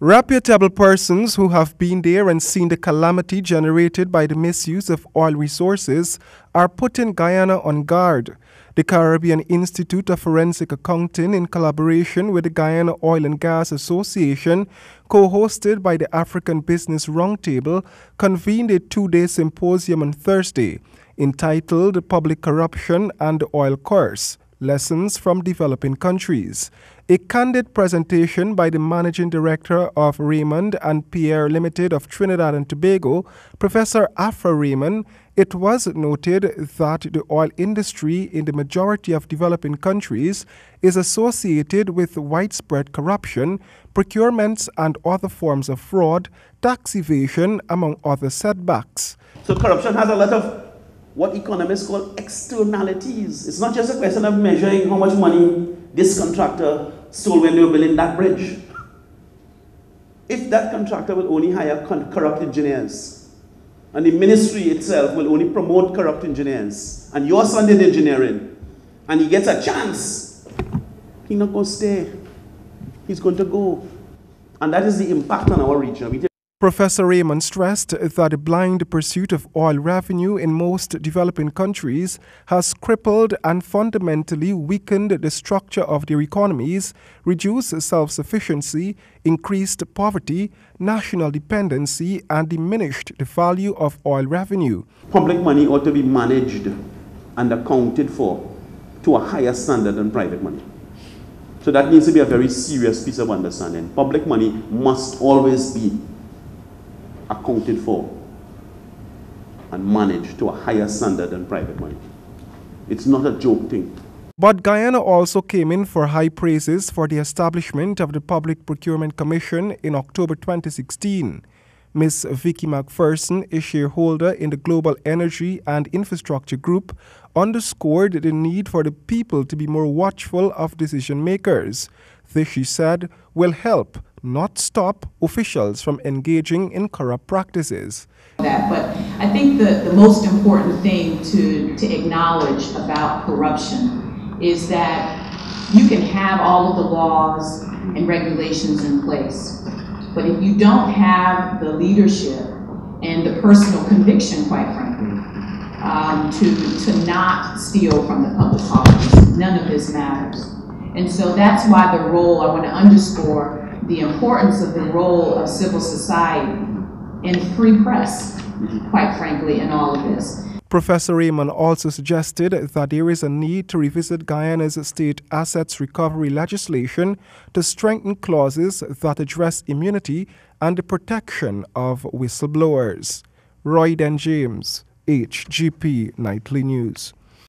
Reputable persons who have been there and seen the calamity generated by the misuse of oil resources are putting Guyana on guard. The Caribbean Institute of Forensic Accounting, in collaboration with the Guyana Oil and Gas Association, co-hosted by the African Business Roundtable, convened a two-day symposium on Thursday entitled Public Corruption and the Oil Curse: Lessons from Developing Countries. A candid presentation by the Managing Director of Raymond and Pierre Limited of Trinidad and Tobago, Professor Afra Raymond, it was noted that the oil industry in the majority of developing countries is associated with widespread corruption, procurements and other forms of fraud, tax evasion, among other setbacks. So corruption has a lot of what economists call externalities. It's not just a question of measuring how much money this contractor stole when they were building that bridge. If that contractor will only hire corrupt engineers, and the ministry itself will only promote corrupt engineers, and your son did engineering, and he gets a chance, he's not going to stay. He's going to go. And that is the impact on our region. Professor Raymond stressed that the blind pursuit of oil revenue in most developing countries has crippled and fundamentally weakened the structure of their economies, reduced self-sufficiency, increased poverty, national dependency, and diminished the value of oil revenue. Public money ought to be managed and accounted for to a higher standard than private money. So that needs to be a very serious piece of understanding. Public money must always be accounted for and managed to a higher standard than private money. It's not a joke thing. But Guyana also came in for high praises for the establishment of the Public Procurement Commission in October 2016. Ms. Vicky McPherson, a shareholder in the Global Energy and Infrastructure Group, underscored the need for the people to be more watchful of decision makers. This, she said, will help, not stop, officials from engaging in corrupt practices. But I think the most important thing to acknowledge about corruption is that you can have all of the laws and regulations in place, but if you don't have the leadership and the personal conviction, quite frankly, to not steal from the public coffers, none of this matters. And so that's why the role, I want to underscore the importance of the role of civil society and free press, quite frankly, in all of this. Professor Raymond also suggested that there is a need to revisit Guyana's state assets recovery legislation to strengthen clauses that address immunity and the protection of whistleblowers. Roy Den James, HGP Nightly News.